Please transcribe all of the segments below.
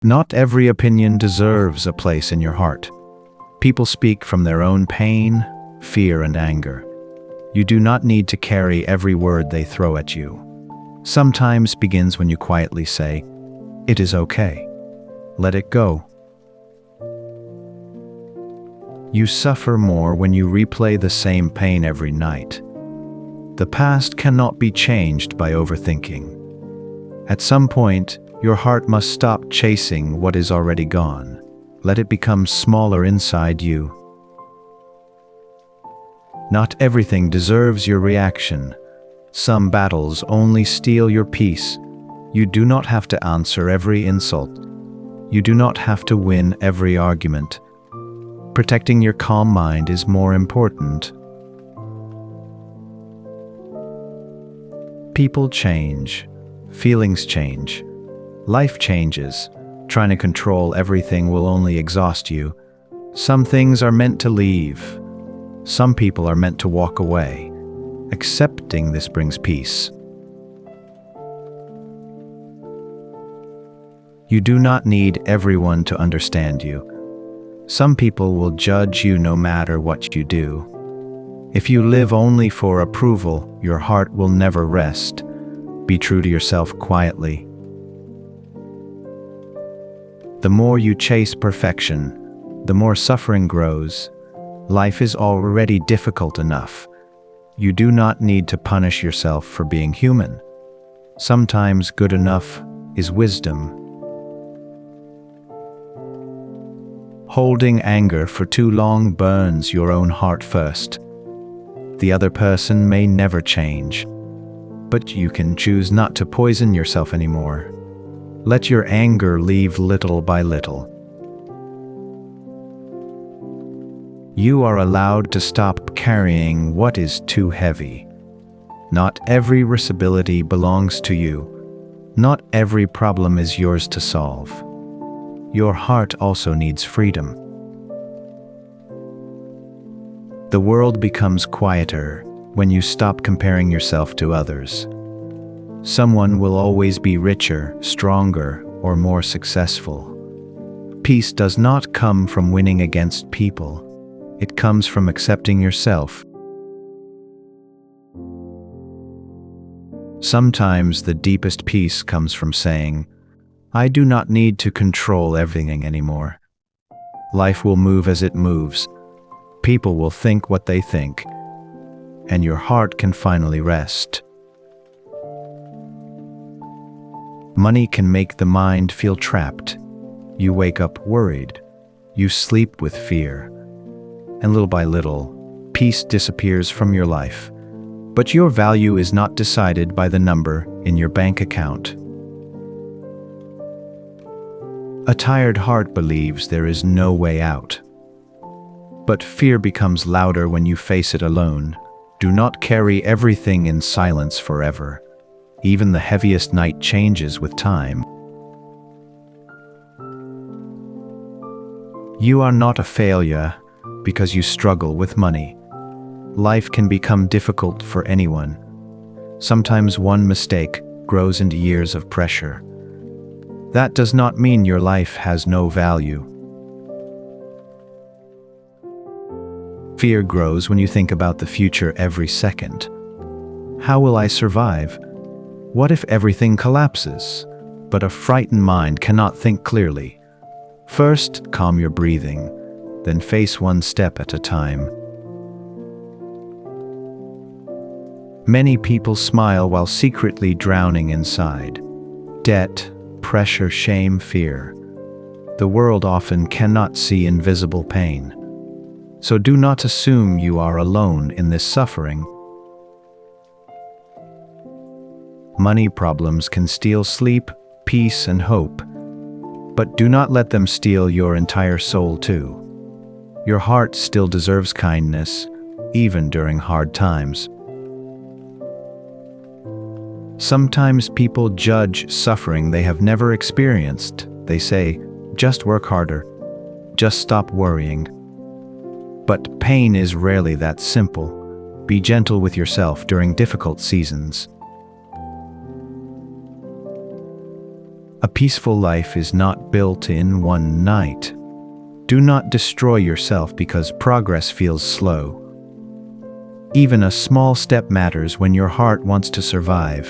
Not every opinion deserves a place in your heart. People speak from their own pain, fear, and anger. You do not need to carry every word they throw at you. Sometimes begins when you quietly say, "It is okay. Let it go." You suffer more when you replay the same pain every night. The past cannot be changed by overthinking. At some point, your heart must stop chasing what is already gone. Let it become smaller inside you. Not everything deserves your reaction. Some battles only steal your peace. You do not have to answer every insult. You do not have to win every argument. Protecting your calm mind is more important. People change. Feelings change. Life changes. Trying to control everything will only exhaust you. Some things are meant to leave. Some people are meant to walk away. Accepting this brings peace. You do not need everyone to understand you. Some people will judge you no matter what you do. If you live only for approval, your heart will never rest. Be true to yourself quietly. The more you chase perfection, the more suffering grows. Life is already difficult enough. You do not need to punish yourself for being human. Sometimes good enough is wisdom. Holding anger for too long burns your own heart first. The other person may never change, but you can choose not to poison yourself anymore. Let your anger leave little by little. You are allowed to stop carrying what is too heavy. Not every responsibility belongs to you. Not every problem is yours to solve. Your heart also needs freedom. The world becomes quieter when you stop comparing yourself to others. Someone will always be richer, stronger, or more successful. Peace does not come from winning against people. It comes from accepting yourself. Sometimes the deepest peace comes from saying, "I do not need to control everything anymore." Life will move as it moves. People will think what they think, and your heart can finally rest. Money can make the mind feel trapped. You wake up worried. You sleep with fear. And little by little, peace disappears from your life. But your value is not decided by the number in your bank account. A tired heart believes there is no way out. But fear becomes louder when you face it alone. Do not carry everything in silence forever. Even the heaviest night changes with time. You are not a failure because you struggle with money. Life can become difficult for anyone. Sometimes one mistake grows into years of pressure. That does not mean your life has no value. Fear grows when you think about the future every second. How will I survive? What if everything collapses? But a frightened mind cannot think clearly. First, calm your breathing, then face one step at a time. Many people smile while secretly drowning inside. Debt, pressure, shame, fear. The world often cannot see invisible pain. So do not assume you are alone in this suffering. Money problems can steal sleep, peace, and hope. But do not let them steal your entire soul too. Your heart still deserves kindness, even during hard times. Sometimes people judge suffering they have never experienced. They say, "Just work harder. Just stop worrying." But pain is rarely that simple. Be gentle with yourself during difficult seasons. A peaceful life is not built in one night. Do not destroy yourself because progress feels slow. Even a small step matters when your heart wants to survive.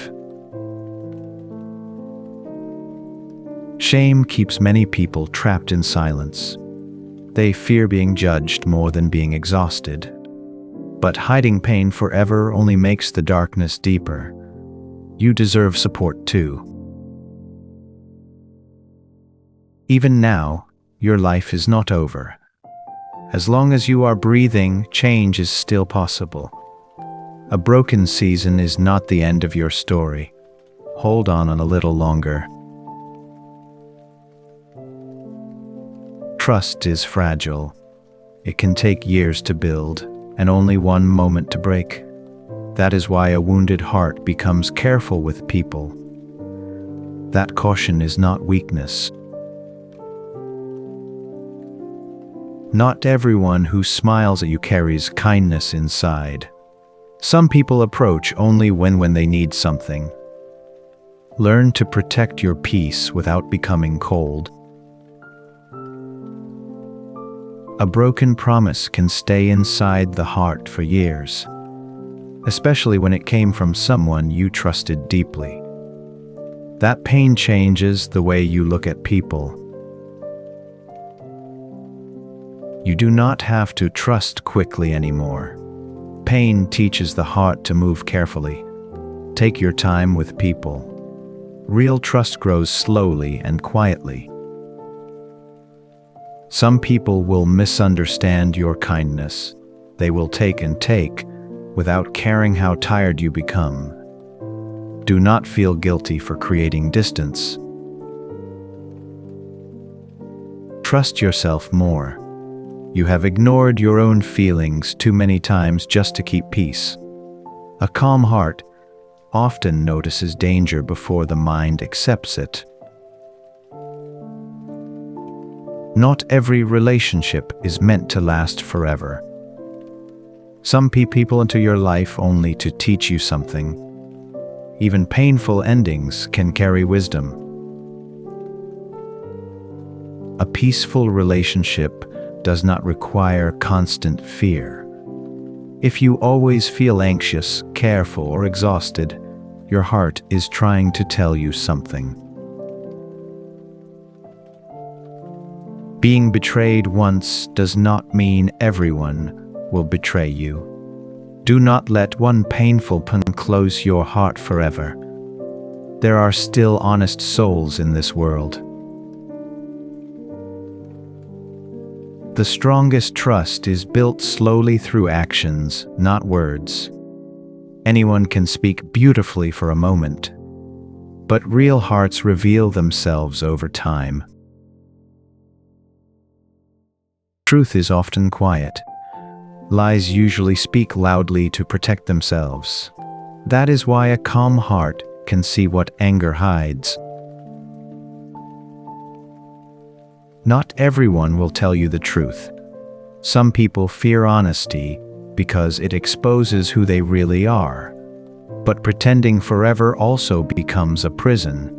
Shame keeps many people trapped in silence. They fear being judged more than being exhausted. But hiding pain forever only makes the darkness deeper. You deserve support too. Even now, your life is not over. As long as you are breathing, change is still possible. A broken season is not the end of your story. Hold on a little longer. Trust is fragile. It can take years to build, and only one moment to break. That is why a wounded heart becomes careful with people. That caution is not weakness. Not everyone who smiles at you carries kindness inside. Some people approach only when they need something. Learn to protect your peace without becoming cold. A broken promise can stay inside the heart for years, especially when it came from someone you trusted deeply. That pain changes the way you look at people. You do not have to trust quickly anymore. Pain teaches the heart to move carefully. Take your time with people. Real trust grows slowly and quietly. Some people will misunderstand your kindness. They will take and take, without caring how tired you become. Do not feel guilty for creating distance. Trust yourself more. You have ignored your own feelings too many times just to keep peace. A calm heart often notices danger before the mind accepts it. Not every relationship is meant to last forever. Some people enter your life only to teach you something. Even painful endings can carry wisdom. A peaceful relationship does not require constant fear. If you always feel anxious, careful, or exhausted, your heart is trying to tell you something. Being betrayed once does not mean everyone will betray you. Do not let one painful pain close your heart forever. There are still honest souls in this world. The strongest trust is built slowly through actions, not words. Anyone can speak beautifully for a moment, but real hearts reveal themselves over time. Truth is often quiet. Lies usually speak loudly to protect themselves. That is why a calm heart can see what anger hides. Not everyone will tell you the truth. Some people fear honesty because it exposes who they really are. But pretending forever also becomes a prison.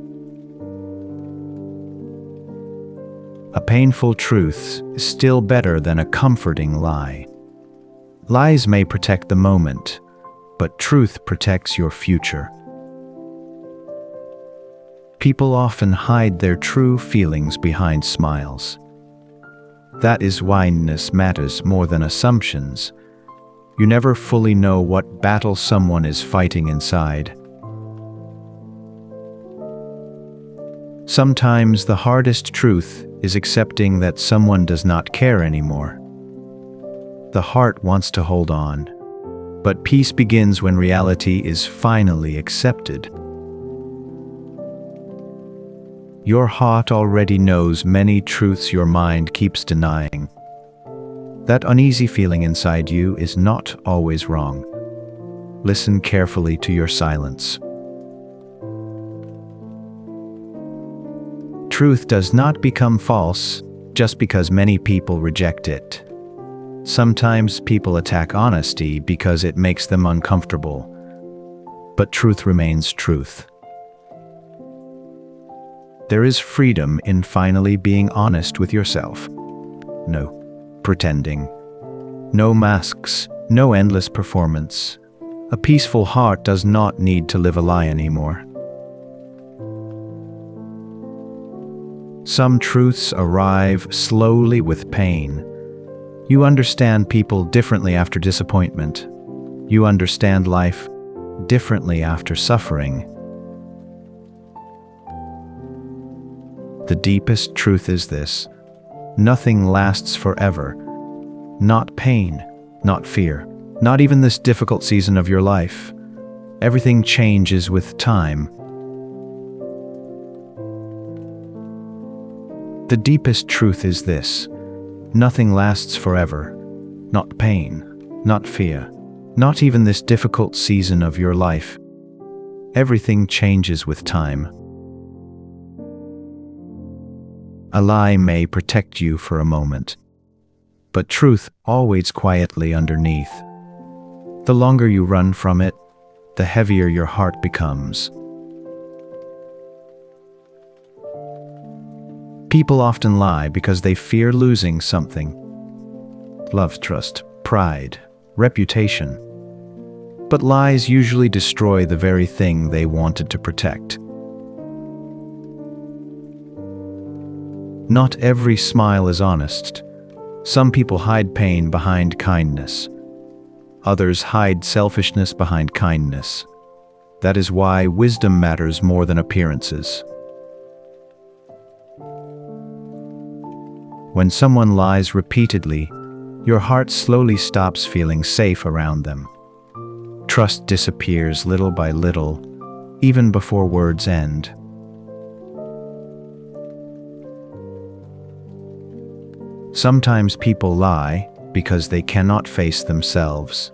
A painful truth is still better than a comforting lie. Lies may protect the moment, but truth protects your future. People often hide their true feelings behind smiles. That is why kindness matters more than assumptions. You never fully know what battle someone is fighting inside. Sometimes the hardest truth is accepting that someone does not care anymore. The heart wants to hold on, but peace begins when reality is finally accepted. Your heart already knows many truths your mind keeps denying. That uneasy feeling inside you is not always wrong. Listen carefully to your silence. Truth does not become false just because many people reject it. Sometimes people attack honesty because it makes them uncomfortable. But truth remains truth. There is freedom in finally being honest with yourself. No pretending. No masks. No endless performance. A peaceful heart does not need to live a lie anymore. Some truths arrive slowly with pain. You understand people differently after disappointment. You understand life differently after suffering. The deepest truth is this: nothing lasts forever. Not pain, not fear, not even this difficult season of your life. Everything changes with time. The deepest truth is this: nothing lasts forever. Not pain, not fear, not even this difficult season of your life. Everything changes with time. A lie may protect you for a moment, but truth always quietly underneath. The longer you run from it, the heavier your heart becomes. People often lie because they fear losing something: love, trust, pride, reputation. But lies usually destroy the very thing they wanted to protect. Not every smile is honest. Some people hide pain behind kindness. Others hide selfishness behind kindness. That is why wisdom matters more than appearances. When someone lies repeatedly, your heart slowly stops feeling safe around them. Trust disappears little by little, even before words end. Sometimes people lie because they cannot face themselves.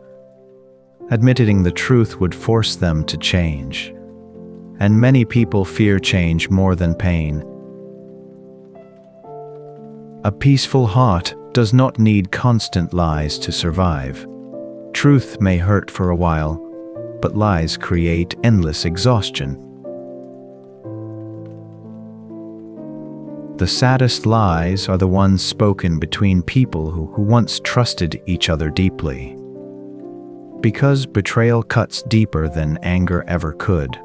Admitting the truth would force them to change. And many people fear change more than pain. A peaceful heart does not need constant lies to survive. Truth may hurt for a while, but lies create endless exhaustion. The saddest lies are the ones spoken between people who once trusted each other deeply. Because betrayal cuts deeper than anger ever could.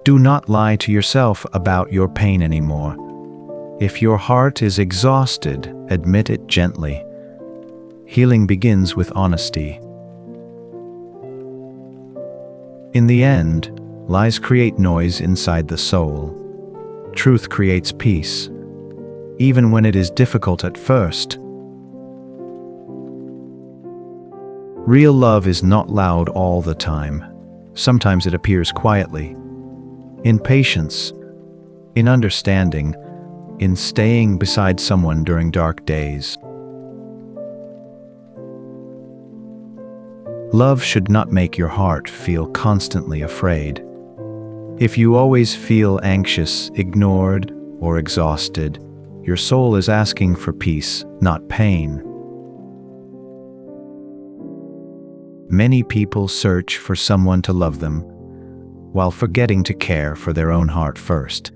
Do not lie to yourself about your pain anymore. If your heart is exhausted, admit it gently. Healing begins with honesty. In the end, lies create noise inside the soul. Truth creates peace, even when it is difficult at first. Real love is not loud all the time. Sometimes it appears quietly. In patience, in understanding, in staying beside someone during dark days. Love should not make your heart feel constantly afraid. If you always feel anxious, ignored, or exhausted, your soul is asking for peace, not pain. Many people search for someone to love them, while forgetting to care for their own heart first.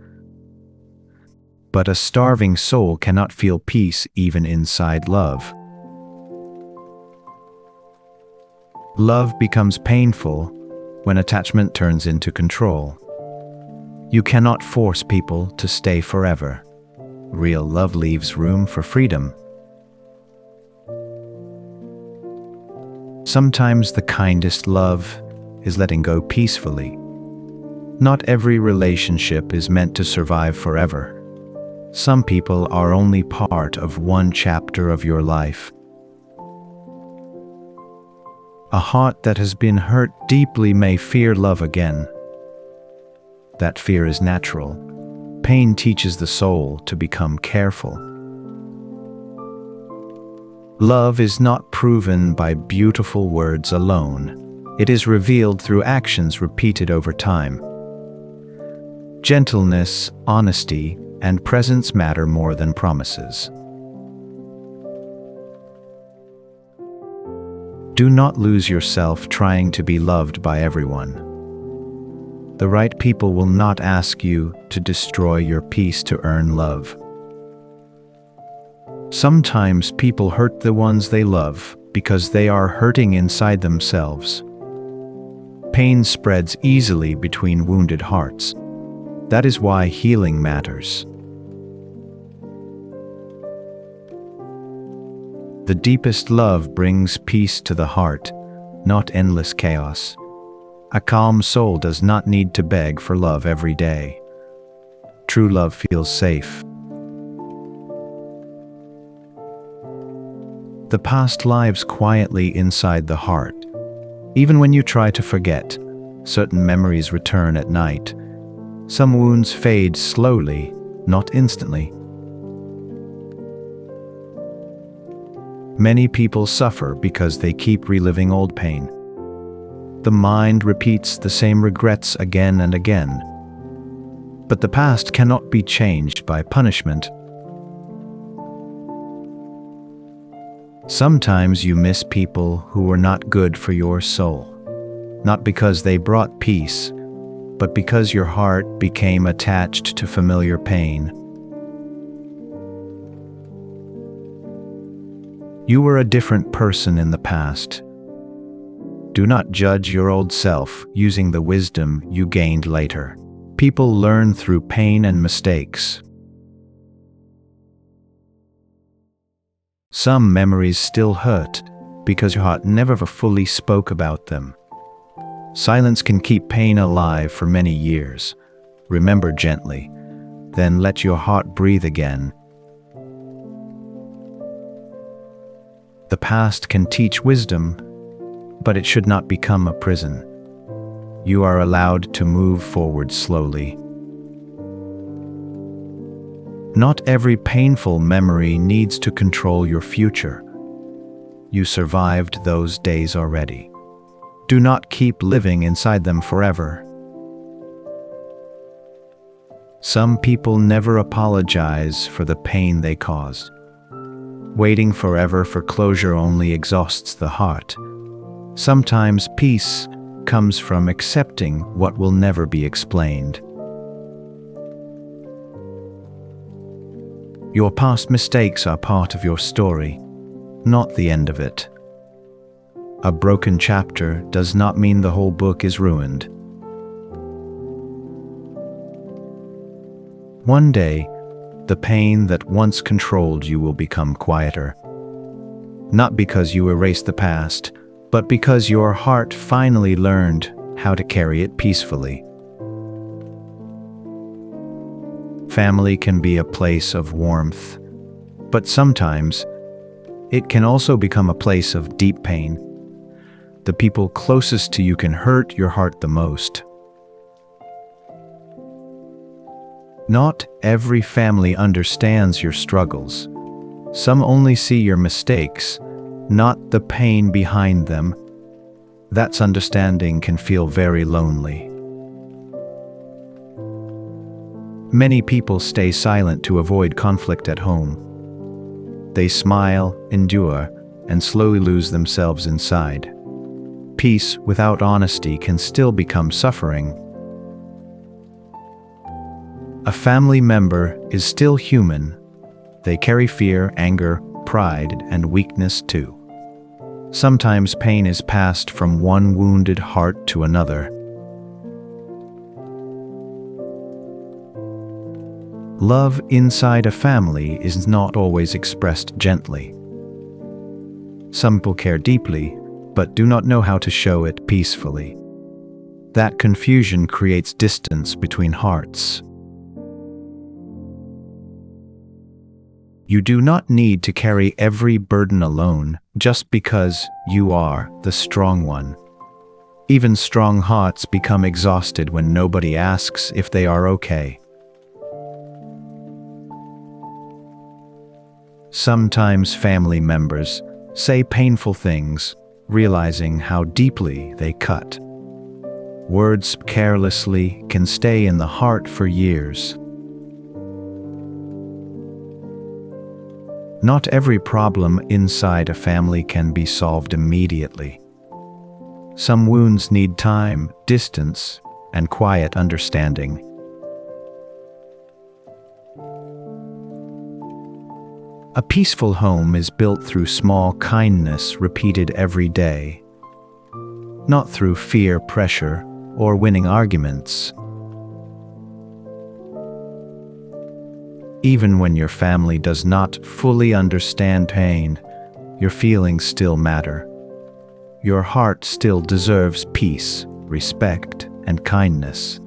But a starving soul cannot feel peace even inside love. Love becomes painful when attachment turns into control. You cannot force people to stay forever. Real love leaves room for freedom. Sometimes the kindest love is letting go peacefully. Not every relationship is meant to survive forever. Some people are only part of one chapter of your life. A heart that has been hurt deeply may fear love again. That fear is natural. Pain teaches the soul to become careful. Love is not proven by beautiful words alone. It is revealed through actions repeated over time. Gentleness, honesty, and presence matter more than promises. Do not lose yourself trying to be loved by everyone. The right people will not ask you to destroy your peace to earn love. Sometimes people hurt the ones they love because they are hurting inside themselves. Pain spreads easily between wounded hearts. That is why healing matters. The deepest love brings peace to the heart, not endless chaos. A calm soul does not need to beg for love every day. True love feels safe. The past lives quietly inside the heart. Even when you try to forget, certain memories return at night. Some wounds fade slowly, not instantly. Many people suffer because they keep reliving old pain. The mind repeats the same regrets again and again. But the past cannot be changed by punishment. Sometimes you miss people who were not good for your soul, not because they brought peace, but because your heart became attached to familiar pain. You were a different person in the past. Do not judge your old self using the wisdom you gained later. People learn through pain and mistakes. Some memories still hurt because your heart never fully spoke about them. Silence can keep pain alive for many years. Remember gently, then let your heart breathe again. The past can teach wisdom, but it should not become a prison. You are allowed to move forward slowly. Not every painful memory needs to control your future. You survived those days already. Do not keep living inside them forever. Some people never apologize for the pain they caused. Waiting forever for closure only exhausts the heart. Sometimes peace comes from accepting what will never be explained. Your past mistakes are part of your story, not the end of it. A broken chapter does not mean the whole book is ruined. One day, the pain that once controlled you will become quieter. Not because you erased the past, but because your heart finally learned how to carry it peacefully. Family can be a place of warmth, but sometimes it can also become a place of deep pain. The people closest to you can hurt your heart the most. Not every family understands your struggles. Some only see your mistakes, not the pain behind them. That understanding can feel very lonely. Many people stay silent to avoid conflict at home. They smile, endure, and slowly lose themselves inside. Peace without honesty can still become suffering. A family member is still human. They carry fear, anger, pride, and weakness too. Sometimes pain is passed from one wounded heart to another. Love inside a family is not always expressed gently. Some people care deeply, but do not know how to show it peacefully. That confusion creates distance between hearts. You do not need to carry every burden alone just because you are the strong one. Even strong hearts become exhausted when nobody asks if they are okay. Sometimes family members say painful things, realizing how deeply they cut. Words carelessly can stay in the heart for years. Not every problem inside a family can be solved immediately. Some wounds need time, distance, and quiet understanding. A peaceful home is built through small kindness repeated every day, not through fear, pressure, or winning arguments. Even when your family does not fully understand pain, your feelings still matter. Your heart still deserves peace, respect, and kindness.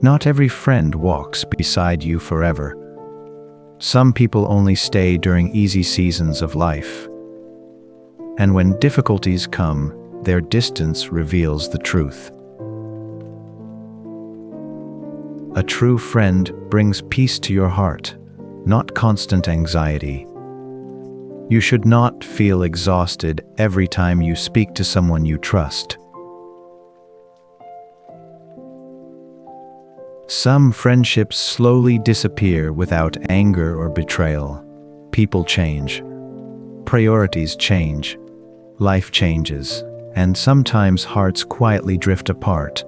Not every friend walks beside you forever. Some people only stay during easy seasons of life. And when difficulties come, their distance reveals the truth. A true friend brings peace to your heart, not constant anxiety. You should not feel exhausted every time you speak to someone you trust. Some friendships slowly disappear without anger or betrayal. People change. Priorities change. Life changes. And sometimes hearts quietly drift apart.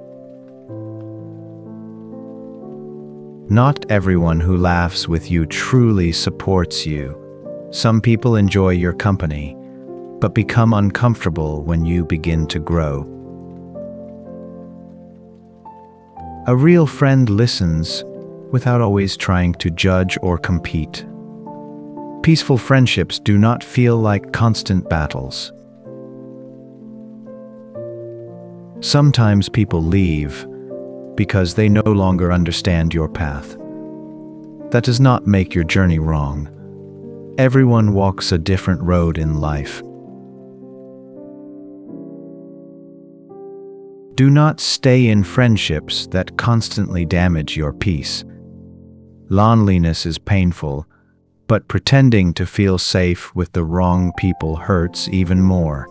Not everyone who laughs with you truly supports you. Some people enjoy your company, but become uncomfortable when you begin to grow. A real friend listens without always trying to judge or compete. Peaceful friendships do not feel like constant battles. Sometimes people leave because they no longer understand your path. That does not make your journey wrong. Everyone walks a different road in life. Do not stay in friendships that constantly damage your peace. Loneliness is painful, but pretending to feel safe with the wrong people hurts even more.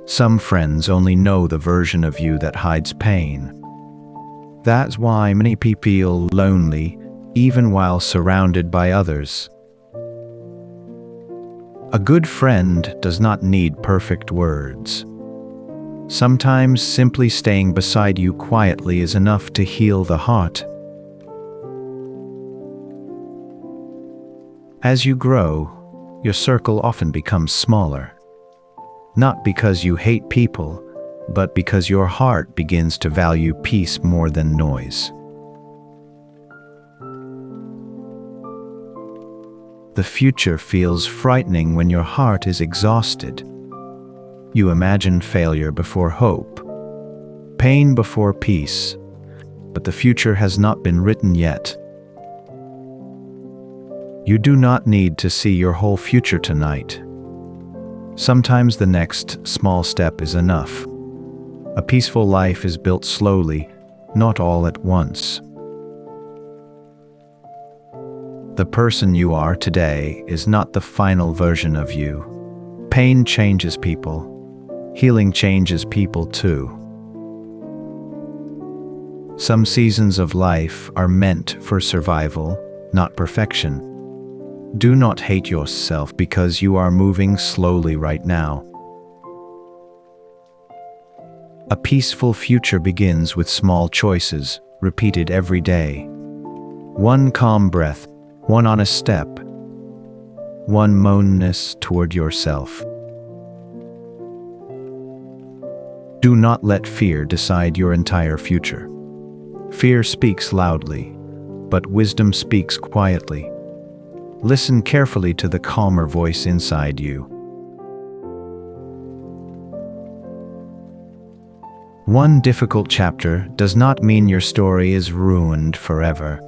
Some friends only know the version of you that hides pain. That's why many people feel lonely, even while surrounded by others. A good friend does not need perfect words. Sometimes simply staying beside you quietly is enough to heal the heart. As you grow, your circle often becomes smaller. Not because you hate people, but because your heart begins to value peace more than noise. The future feels frightening when your heart is exhausted. You imagine failure before hope, pain before peace, but the future has not been written yet. You do not need to see your whole future tonight. Sometimes the next small step is enough. A peaceful life is built slowly, not all at once. The person you are today is not the final version of you. Pain changes people. Healing changes people too. Some seasons of life are meant for survival, not perfection. Do not hate yourself because you are moving slowly right now. A peaceful future begins with small choices, repeated every day. One calm breath, one honest step, one kindness toward yourself. Do not let fear decide your entire future. Fear speaks loudly, but wisdom speaks quietly. Listen carefully to the calmer voice inside you. One difficult chapter does not mean your story is ruined forever.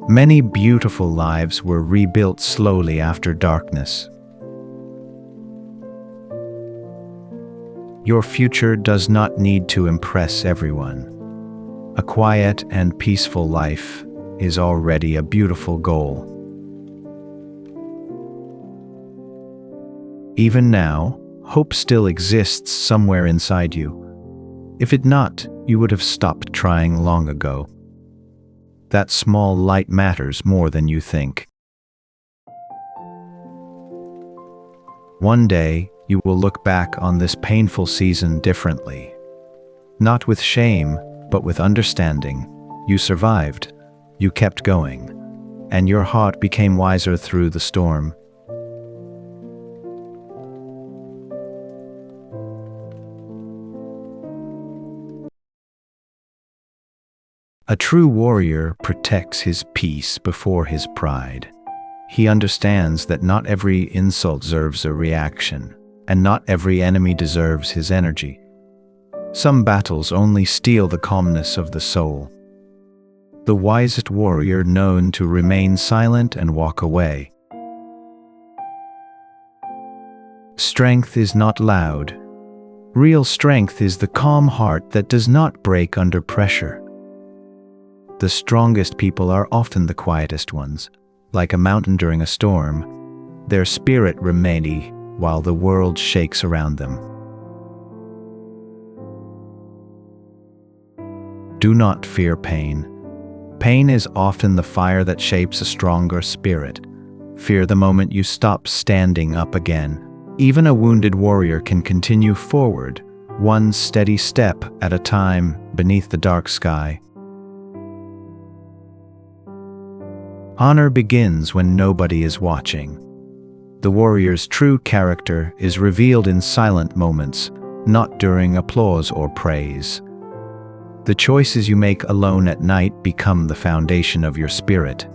Many beautiful lives were rebuilt slowly after darkness. Your future does not need to impress everyone. A quiet and peaceful life is already a beautiful goal. Even now, hope still exists somewhere inside you. If it not, you would have stopped trying long ago. That small light matters more than you think. One day, you will look back on this painful season differently. Not with shame, but with understanding. You survived, you kept going, and your heart became wiser through the storm. A true warrior protects his peace before his pride. He understands that not every insult deserves a reaction, and not every enemy deserves his energy. Some battles only steal the calmness of the soul. The wisest warrior known to remain silent and walk away. Strength is not loud. Real strength is the calm heart that does not break under pressure. The strongest people are often the quietest ones. Like a mountain during a storm, their spirit remains while the world shakes around them. Do not fear pain. Pain is often the fire that shapes a stronger spirit. Fear the moment you stop standing up again. Even a wounded warrior can continue forward, one steady step at a time beneath the dark sky. Honor begins when nobody is watching. The warrior's true character is revealed in silent moments, not during applause or praise. The choices you make alone at night become the foundation of your spirit.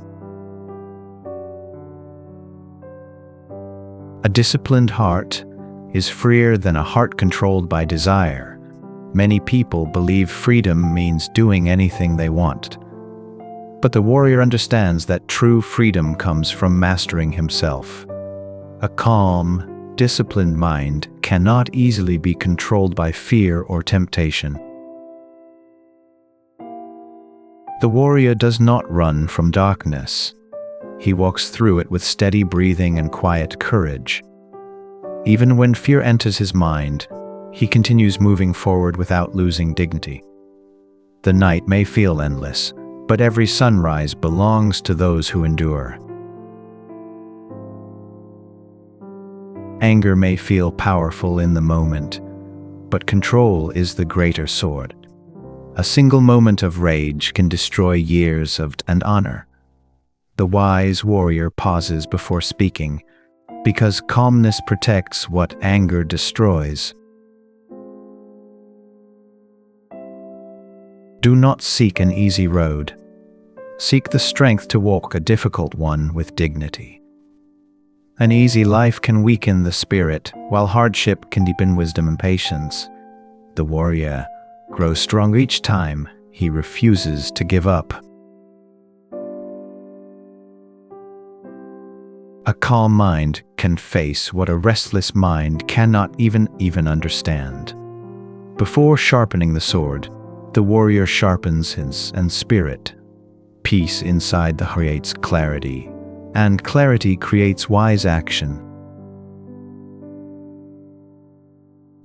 A disciplined heart is freer than a heart controlled by desire. Many people believe freedom means doing anything they want. But the warrior understands that true freedom comes from mastering himself. A calm, disciplined mind cannot easily be controlled by fear or temptation. The warrior does not run from darkness. He walks through it with steady breathing and quiet courage. Even when fear enters his mind, he continues moving forward without losing dignity. The night may feel endless, but every sunrise belongs to those who endure. Anger may feel powerful in the moment, but control is the greater sword. A single moment of rage can destroy years of honor. The wise warrior pauses before speaking, because calmness protects what anger destroys. Do not seek an easy road. Seek the strength to walk a difficult one with dignity. An easy life can weaken the spirit, while hardship can deepen wisdom and patience. The warrior grows strong each time he refuses to give up. A calm mind can face what a restless mind cannot even understand. Before sharpening the sword, the warrior sharpens his spirit. Peace inside the heart creates clarity, and clarity creates wise action.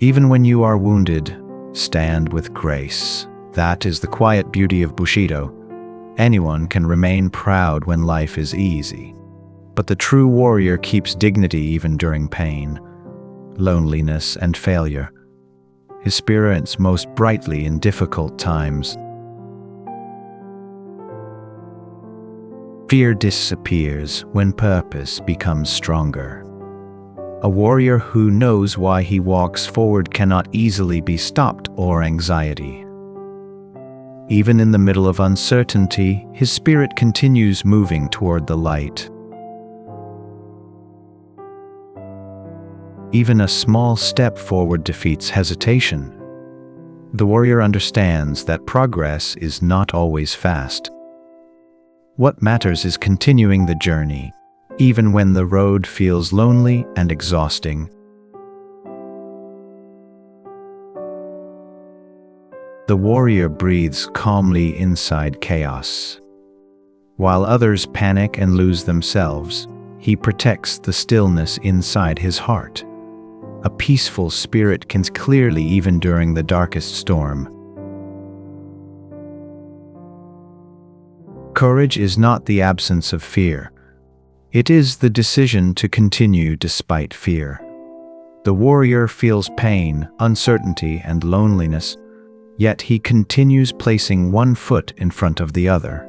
Even when you are wounded, stand with grace. That is the quiet beauty of Bushido. Anyone can remain proud when life is easy. But the true warrior keeps dignity even during pain, loneliness, and failure. His spirit shines most brightly in difficult times. Fear disappears when purpose becomes stronger. A warrior who knows why he walks forward cannot easily be stopped or anxiety. Even in the middle of uncertainty, his spirit continues moving toward the light. Even a small step forward defeats hesitation. The warrior understands that progress is not always fast. What matters is continuing the journey, even when the road feels lonely and exhausting. The warrior breathes calmly inside chaos. While others panic and lose themselves, he protects the stillness inside his heart. A peaceful spirit can clearly even during the darkest storm. Courage is not the absence of fear. It is the decision to continue despite fear. The warrior feels pain, uncertainty, and loneliness, yet he continues placing one foot in front of the other.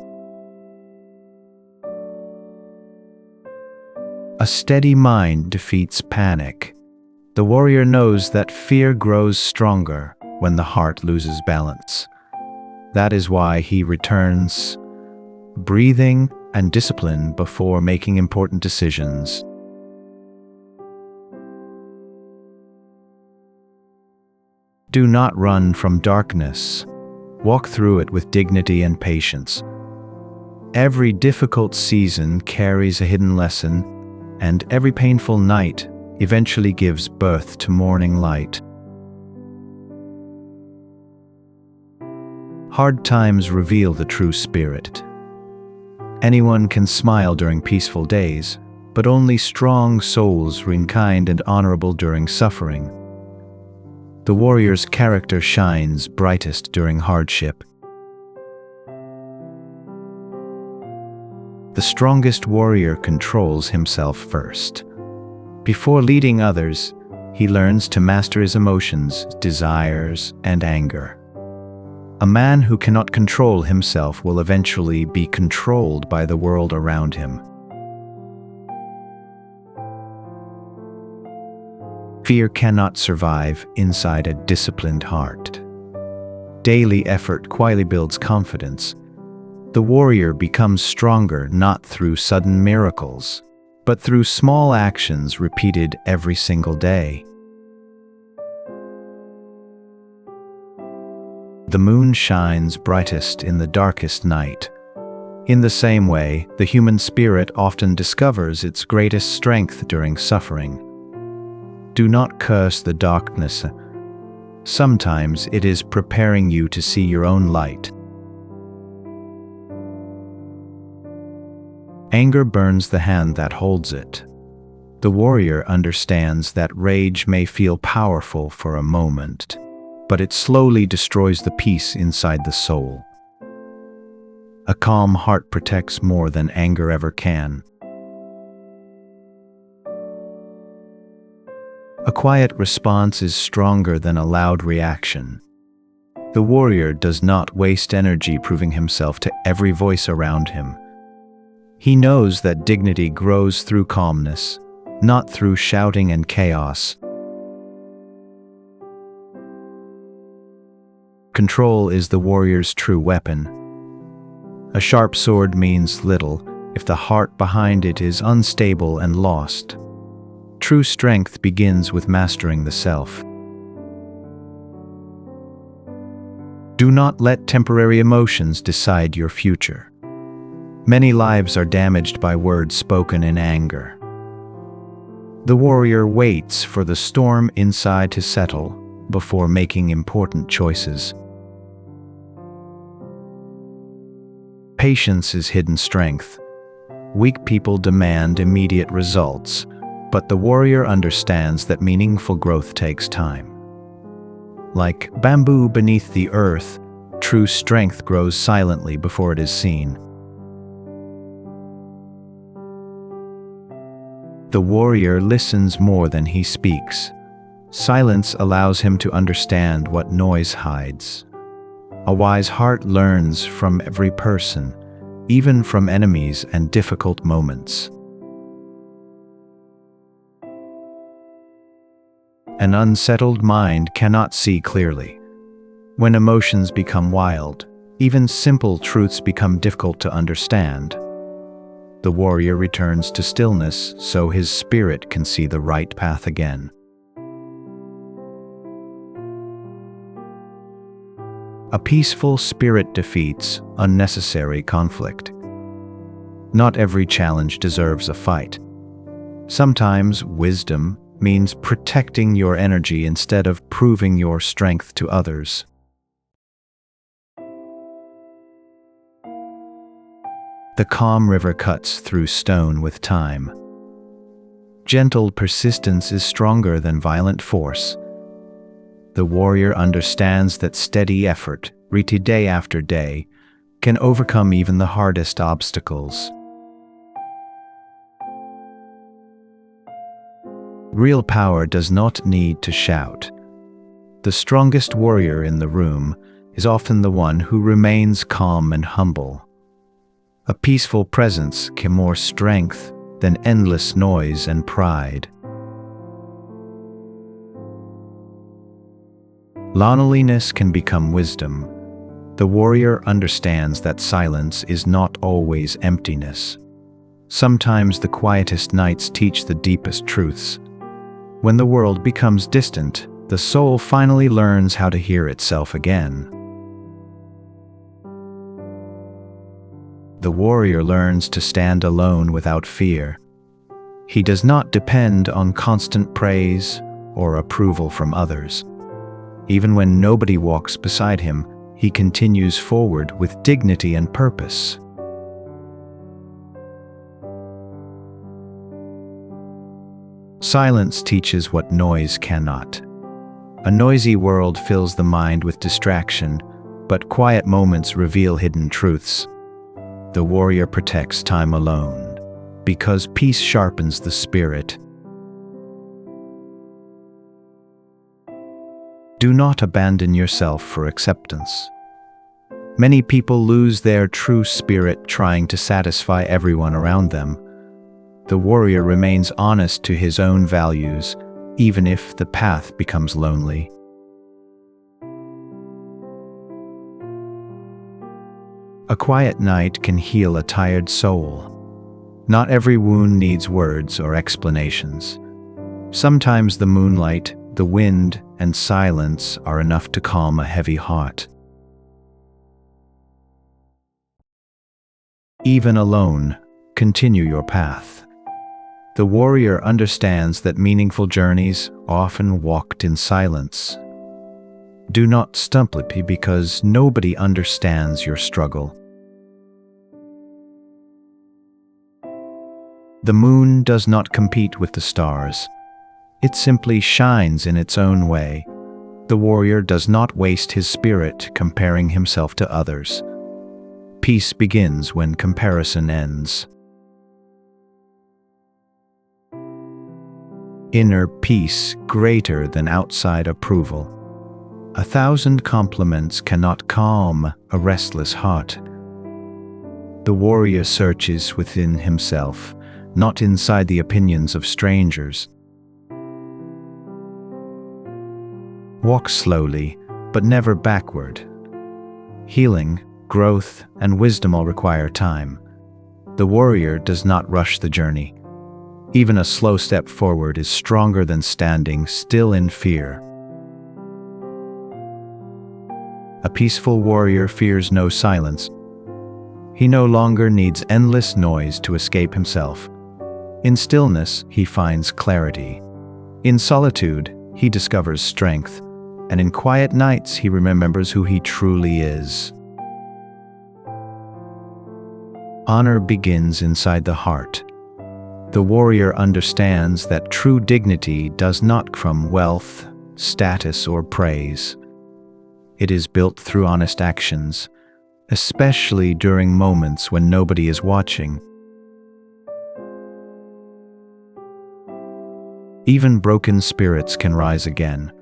A steady mind defeats panic. The warrior knows that fear grows stronger when the heart loses balance. That is why he returns, breathing and discipline before making important decisions. Do not run from darkness. Walk through it with dignity and patience. Every difficult season carries a hidden lesson, and every painful night eventually gives birth to morning light. Hard times reveal the true spirit. Anyone can smile during peaceful days, but only strong souls remain kind and honorable during suffering. The warrior's character shines brightest during hardship. The strongest warrior controls himself first. Before leading others, he learns to master his emotions, desires, and anger. A man who cannot control himself will eventually be controlled by the world around him. Fear cannot survive inside a disciplined heart. Daily effort quietly builds confidence. The warrior becomes stronger not through sudden miracles, but through small actions repeated every single day. The moon shines brightest in the darkest night. In the same way, the human spirit often discovers its greatest strength during suffering. Do not curse the darkness. Sometimes it is preparing you to see your own light. Anger burns the hand that holds it. The warrior understands that rage may feel powerful for a moment, but it slowly destroys the peace inside the soul. A calm heart protects more than anger ever can. A quiet response is stronger than a loud reaction. The warrior does not waste energy proving himself to every voice around him. He knows that dignity grows through calmness, not through shouting and chaos. Control is the warrior's true weapon. A sharp sword means little if the heart behind it is unstable and lost. True strength begins with mastering the self. Do not let temporary emotions decide your future. Many lives are damaged by words spoken in anger. The warrior waits for the storm inside to settle before making important choices. Patience is hidden strength. Weak people demand immediate results, but the warrior understands that meaningful growth takes time. Like bamboo beneath the earth, true strength grows silently before it is seen. The warrior listens more than he speaks. Silence allows him to understand what noise hides. A wise heart learns from every person, even from enemies and difficult moments. An unsettled mind cannot see clearly. When emotions become wild, even simple truths become difficult to understand. The warrior returns to stillness so his spirit can see the right path again. A peaceful spirit defeats unnecessary conflict. Not every challenge deserves a fight. Sometimes wisdom means protecting your energy instead of proving your strength to others. The calm river cuts through stone with time. Gentle persistence is stronger than violent force. The warrior understands that steady effort, repeated day after day, can overcome even the hardest obstacles. Real power does not need to shout. The strongest warrior in the room is often the one who remains calm and humble. A peaceful presence can more strength than endless noise and pride. Loneliness can become wisdom. The warrior understands that silence is not always emptiness. Sometimes the quietest nights teach the deepest truths. When the world becomes distant, the soul finally learns how to hear itself again. The warrior learns to stand alone without fear. He does not depend on constant praise or approval from others. Even when nobody walks beside him, he continues forward with dignity and purpose. Silence teaches what noise cannot. A noisy world fills the mind with distraction, but quiet moments reveal hidden truths. The warrior protects time alone, because peace sharpens the spirit. Do not abandon yourself for acceptance. Many people lose their true spirit trying to satisfy everyone around them. The warrior remains honest to his own values, even if the path becomes lonely. A quiet night can heal a tired soul. Not every wound needs words or explanations. Sometimes the moonlight, the wind, and silence are enough to calm a heavy heart. Even alone, continue your path. The warrior understands that meaningful journeys often walked in silence. Do not stumble because nobody understands your struggle. The moon does not compete with the stars. It simply shines in its own way. The warrior does not waste his spirit comparing himself to others. Peace begins when comparison ends. Inner peace greater than outside approval. 1,000 compliments cannot calm a restless heart. The warrior searches within himself, not inside the opinions of strangers. Walk slowly, but never backward. Healing, growth, and wisdom all require time. The warrior does not rush the journey. Even a slow step forward is stronger than standing still in fear. A peaceful warrior fears no silence. He no longer needs endless noise to escape himself. In stillness, he finds clarity. In solitude, he discovers strength. And in quiet nights, he remembers who he truly is. Honor begins inside the heart. The warrior understands that true dignity does not come from wealth, status, or praise. It is built through honest actions, especially during moments when nobody is watching. Even broken spirits can rise again.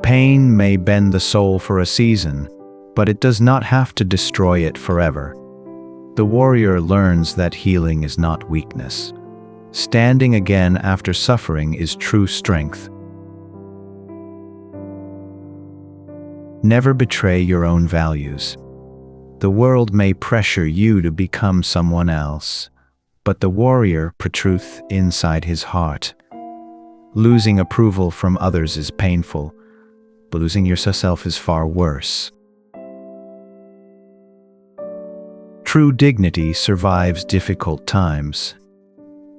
Pain may bend the soul for a season, but it does not have to destroy it forever. The warrior learns that healing is not weakness. Standing again after suffering is true strength. Never betray your own values. The world may pressure you to become someone else, but the warrior puts truth inside his heart. Losing approval from others is painful, but losing yourself is far worse. True dignity survives difficult times.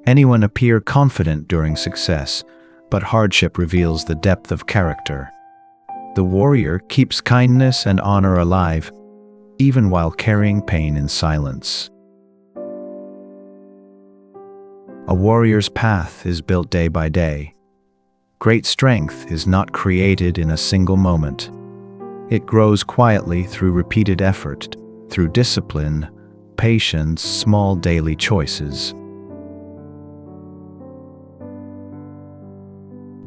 Anyone appear confident during success, but hardship reveals the depth of character. The warrior keeps kindness and honor alive, even while carrying pain in silence. A warrior's path is built day by day. Great strength is not created in a single moment. It grows quietly through repeated effort, through discipline, patience, small daily choices.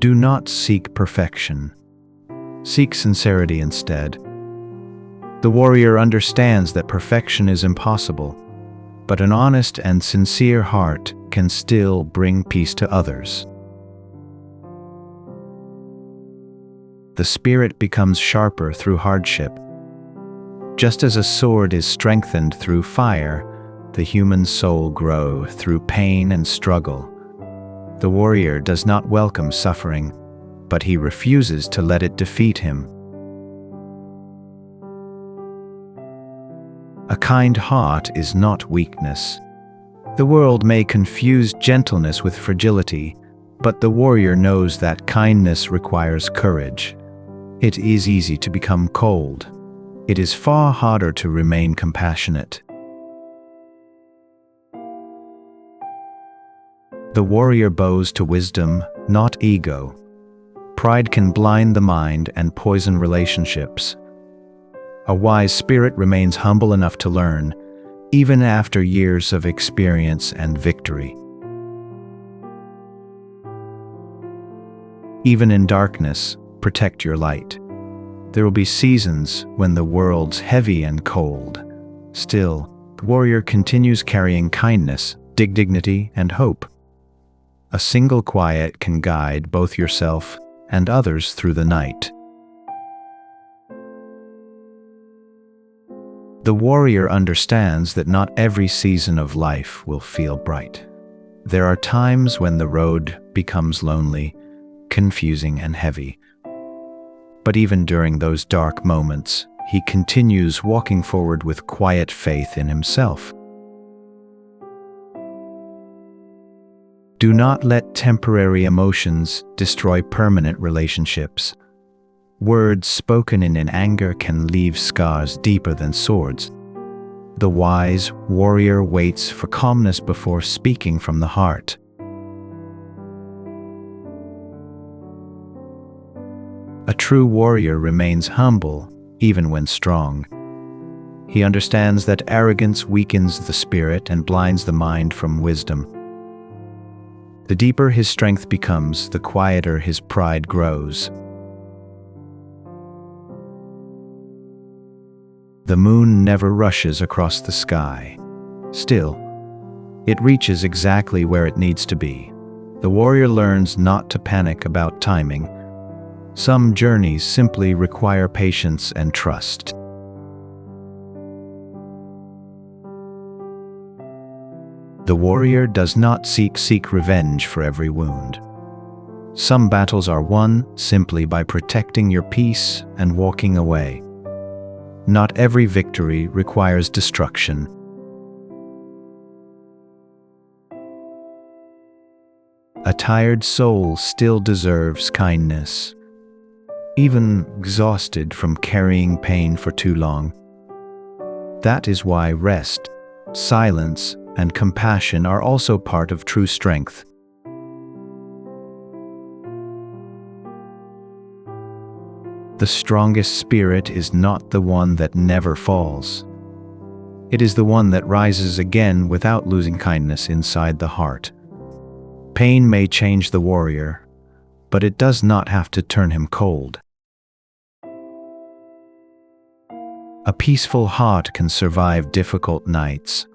Do not seek perfection. Seek sincerity instead. The warrior understands that perfection is impossible, but an honest and sincere heart can still bring peace to others. The spirit becomes sharper through hardship. Just as a sword is strengthened through fire, the human soul grows through pain and struggle. The warrior does not welcome suffering, but he refuses to let it defeat him. A kind heart is not weakness. The world may confuse gentleness with fragility, but the warrior knows that kindness requires courage. It is easy to become cold. It is far harder to remain compassionate. The warrior bows to wisdom, not ego. Pride can blind the mind and poison relationships. A wise spirit remains humble enough to learn, even after years of experience and victory. Even in darkness, protect your light. There will be seasons when the world's heavy and cold. Still, the warrior continues carrying kindness, dignity, and hope. A single quiet can guide both yourself and others through the night. The warrior understands that not every season of life will feel bright. There are times when the road becomes lonely, confusing, and heavy. But even during those dark moments, he continues walking forward with quiet faith in himself. Do not let temporary emotions destroy permanent relationships. Words spoken in anger can leave scars deeper than swords. The wise warrior waits for calmness before speaking from the heart. A true warrior remains humble, even when strong. He understands that arrogance weakens the spirit and blinds the mind from wisdom. The deeper his strength becomes, the quieter his pride grows. The moon never rushes across the sky. Still, it reaches exactly where it needs to be. The warrior learns not to panic about timing. Some journeys simply require patience and trust. The warrior does not seek revenge for every wound. Some battles are won simply by protecting your peace and walking away. Not every victory requires destruction. A tired soul still deserves kindness, even exhausted from carrying pain for too long. That is why rest, silence, and compassion are also part of true strength. The strongest spirit is not the one that never falls. It is the one that rises again without losing kindness inside the heart. Pain may change the warrior, but it does not have to turn him cold. A peaceful heart can survive difficult nights.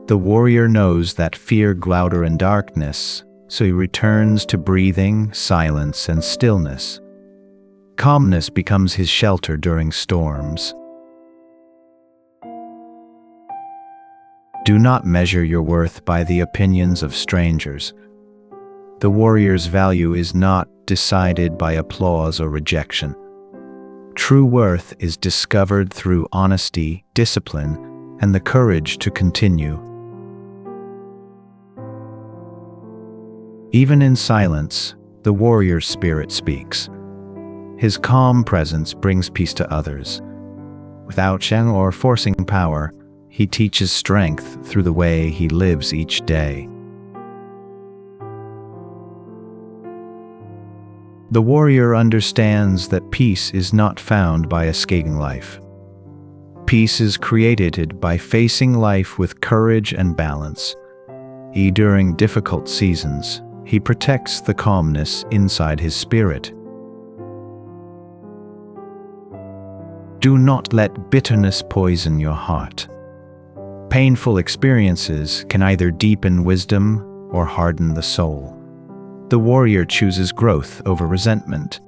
The warrior knows that fear louder in darkness, so he returns to breathing, silence, and stillness. Calmness becomes his shelter during storms. Do not measure your worth by the opinions of strangers. The warrior's value is not decided by applause or rejection. True worth is discovered through honesty, discipline, and the courage to continue. Even in silence, the warrior's spirit speaks. His calm presence brings peace to others. Without shouting or forcing power, he teaches strength through the way he lives each day. The warrior understands that peace is not found by escaping life. Peace is created by facing life with courage and balance. During difficult seasons, he protects the calmness inside his spirit. Do not let bitterness poison your heart. Painful experiences can either deepen wisdom or harden the soul. The warrior chooses growth over resentment.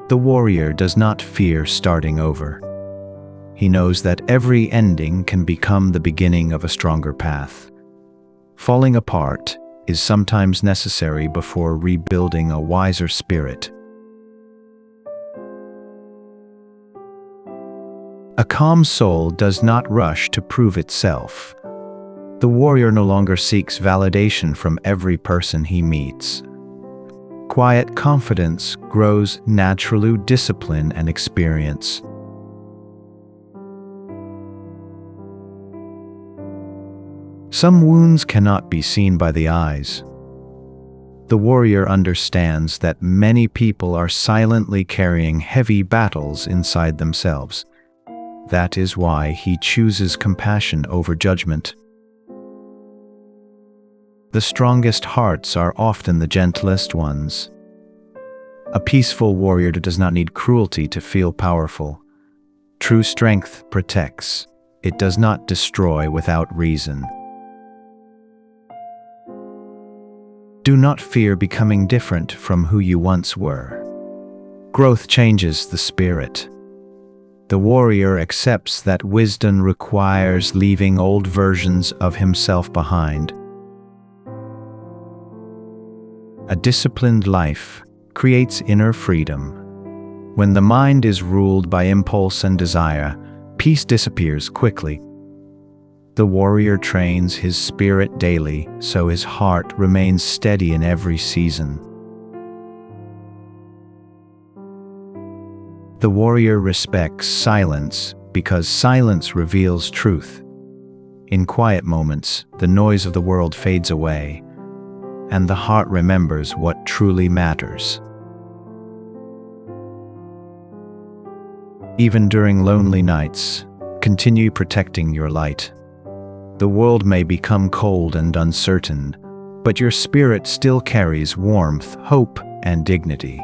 The warrior does not fear starting over. He knows that every ending can become the beginning of a stronger path. Falling apart is sometimes necessary before rebuilding a wiser spirit. A calm soul does not rush to prove itself. The warrior no longer seeks validation from every person he meets. Quiet confidence grows naturally through discipline and experience. Some wounds cannot be seen by the eyes. The warrior understands that many people are silently carrying heavy battles inside themselves. That is why he chooses compassion over judgment. The strongest hearts are often the gentlest ones. A peaceful warrior does not need cruelty to feel powerful. True strength protects. It does not destroy without reason. Do not fear becoming different from who you once were. Growth changes the spirit. The warrior accepts that wisdom requires leaving old versions of himself behind. A disciplined life creates inner freedom. When the mind is ruled by impulse and desire, peace disappears quickly. The warrior trains his spirit daily so his heart remains steady in every season. The warrior respects silence because silence reveals truth. In quiet moments, the noise of the world fades away, and the heart remembers what truly matters. Even during lonely nights, continue protecting your light. The world may become cold and uncertain, but your spirit still carries warmth, hope, and dignity.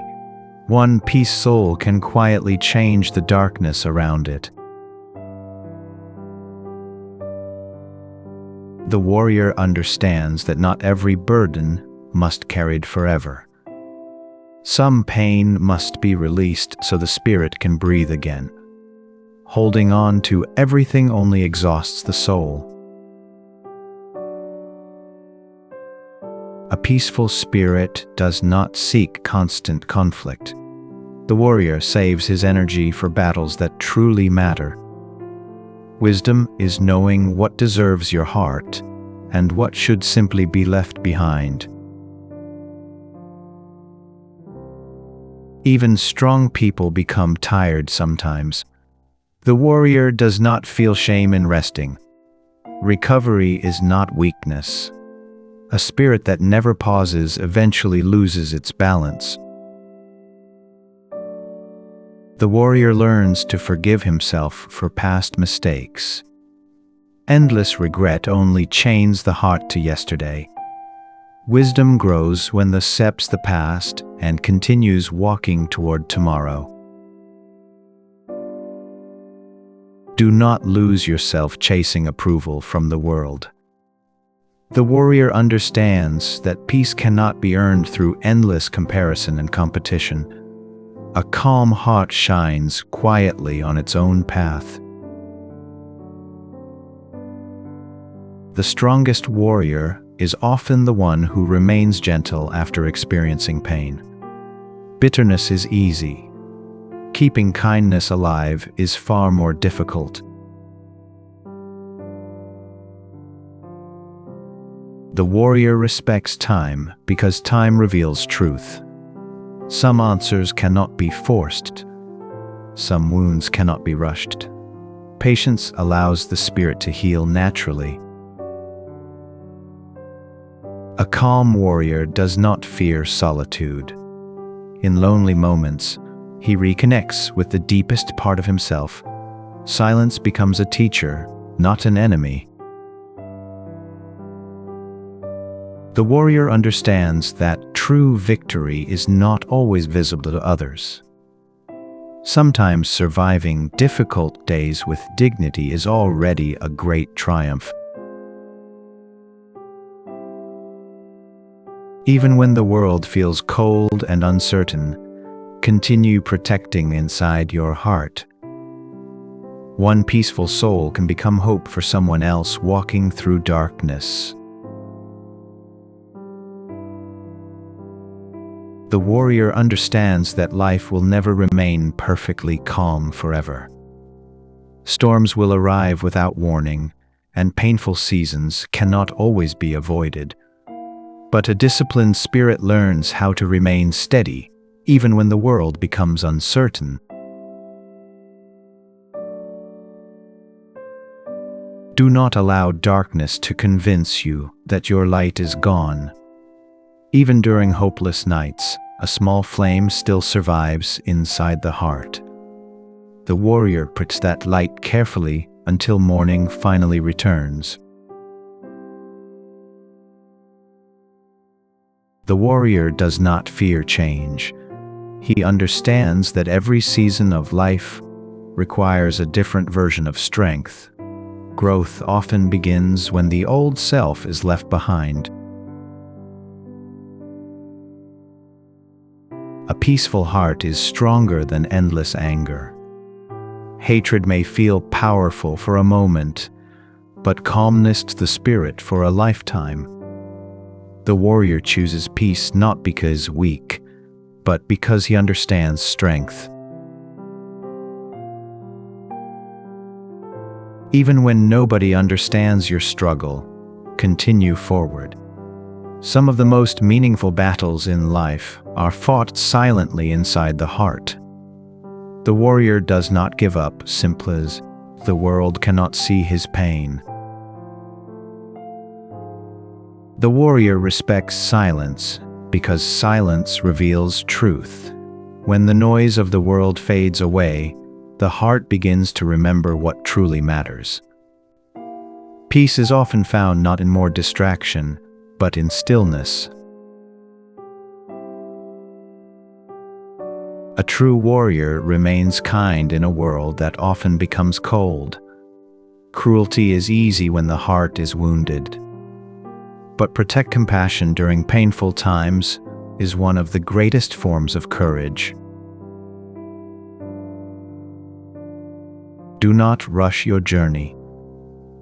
One peace soul can quietly change the darkness around it. The warrior understands that not every burden must be carried forever. Some pain must be released so the spirit can breathe again. Holding on to everything only exhausts the soul. A peaceful spirit does not seek constant conflict. The warrior saves his energy for battles that truly matter. Wisdom is knowing what deserves your heart and what should simply be left behind. Even strong people become tired sometimes. The warrior does not feel shame in resting. Recovery is not weakness. A spirit that never pauses eventually loses its balance. The warrior learns to forgive himself for past mistakes. Endless regret only chains the heart to yesterday. Wisdom grows when the accepts the past and continues walking toward tomorrow. Do not lose yourself chasing approval from the world. The warrior understands that peace cannot be earned through endless comparison and competition. A calm heart shines quietly on its own path. The strongest warrior is often the one who remains gentle after experiencing pain. Bitterness is easy. Keeping kindness alive is far more difficult. The warrior respects time because time reveals truth. Some answers cannot be forced. Some wounds cannot be rushed. Patience allows the spirit to heal naturally. A calm warrior does not fear solitude. In lonely moments, he reconnects with the deepest part of himself. Silence becomes a teacher, not an enemy. The warrior understands that true victory is not always visible to others. Sometimes surviving difficult days with dignity is already a great triumph. Even when the world feels cold and uncertain, continue protecting inside your heart. One peaceful soul can become hope for someone else walking through darkness. The warrior understands that life will never remain perfectly calm forever. Storms will arrive without warning, and painful seasons cannot always be avoided. But a disciplined spirit learns how to remain steady, even when the world becomes uncertain. Do not allow darkness to convince you that your light is gone. Even during hopeless nights, a small flame still survives inside the heart. The warrior puts that light carefully until morning finally returns. The warrior does not fear change. He understands that every season of life requires a different version of strength. Growth often begins when the old self is left behind. A peaceful heart is stronger than endless anger. Hatred may feel powerful for a moment, but calmness to the spirit for a lifetime. The warrior chooses peace not because weak, but because he understands strength. Even when nobody understands your struggle, continue forward. Some of the most meaningful battles in life are fought silently inside the heart. The warrior does not give up simply as the world cannot see his pain. The warrior respects silence because silence reveals truth. When the noise of the world fades away, the heart begins to remember what truly matters. Peace is often found not in more distraction, but in stillness. A true warrior remains kind in a world that often becomes cold. Cruelty is easy when the heart is wounded. But protect compassion during painful times is one of the greatest forms of courage. Do not rush your journey.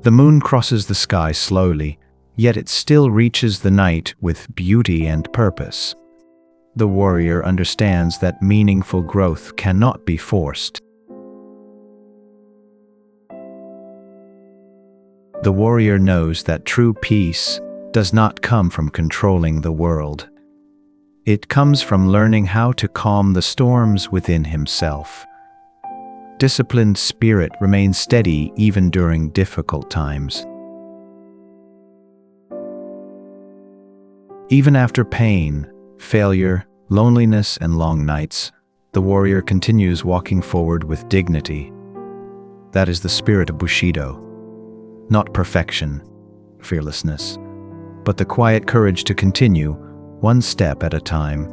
The moon crosses the sky slowly, yet it still reaches the night with beauty and purpose. The warrior understands that meaningful growth cannot be forced. The warrior knows that true peace does not come from controlling the world. It comes from learning how to calm the storms within himself. Disciplined spirit remains steady even during difficult times. Even after pain, failure, loneliness, and long nights, the warrior continues walking forward with dignity. That is the spirit of Bushido. Not perfection, fearlessness, but the quiet courage to continue, one step at a time.